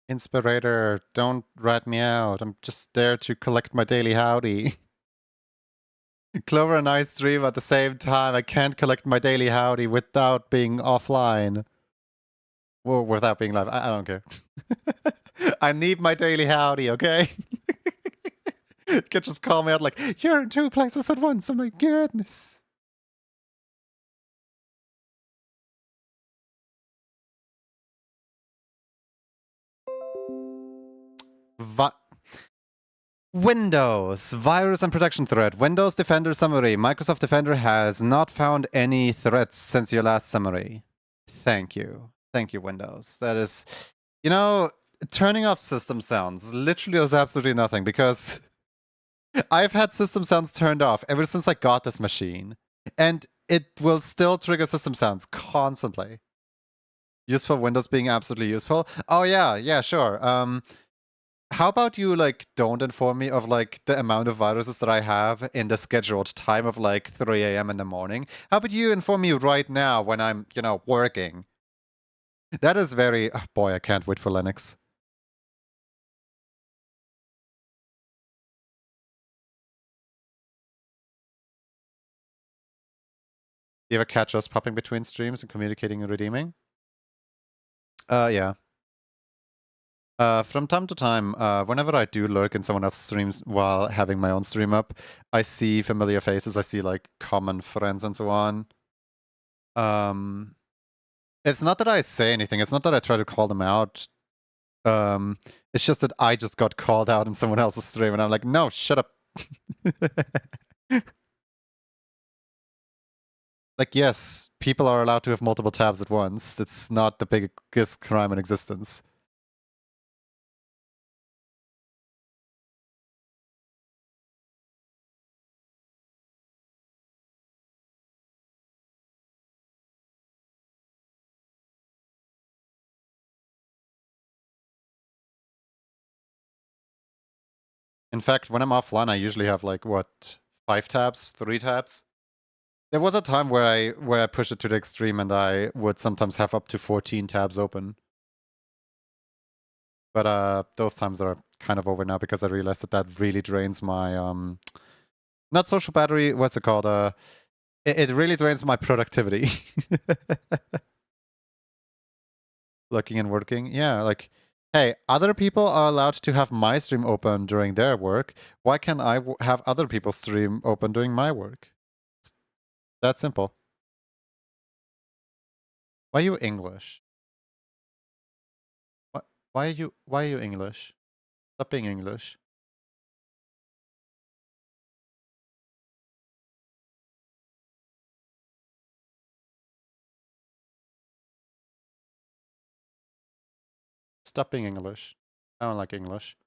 Inspirator, don't rat me out. I'm just there to collect my daily howdy. Clover and I stream at the same time. I can't collect my daily howdy without being offline. Well, without being live. I don't care. I need my daily howdy, okay? You can just call me out like, you're in two places at once. Oh my goodness. Windows, virus and protection threat. Windows Defender summary. Microsoft Defender has not found any threats since your last summary. Thank you. Thank you, Windows. That is, you know, turning off system sounds literally does absolutely nothing because I've had system sounds turned off ever since I got this machine. And it will still trigger system sounds constantly. Useful Windows being absolutely useful. Oh yeah, sure. How about you like don't inform me of like the amount of viruses that I have in the scheduled time of like 3 a.m. in the morning? How about you inform me right now when I'm, working? That is very boy, I can't wait for Linux. You ever catch us popping between streams and communicating and redeeming? Yeah. From time to time, whenever I do lurk in someone else's streams while having my own stream up, I see familiar faces, I see like common friends and so on. It's not that I say anything, it's not that I try to call them out. It's just that I just got called out in someone else's stream and I'm like, no, shut up. Like, yes, people are allowed to have multiple tabs at once. It's not the biggest crime in existence. In fact, when I'm offline, I usually have like, what, 5 tabs? 3 tabs? There was a time where I pushed it to the extreme and I would sometimes have up to 14 tabs open. But those times are kind of over now because I realized that really drains my not social battery, what's it called? It really drains my productivity. Looking and working. Yeah, like, hey, other people are allowed to have my stream open during their work. Why can't I have other people's stream open during my work? It's that simple. Why are you English? Why are you English? Stop being English. Stop being English. I don't like English.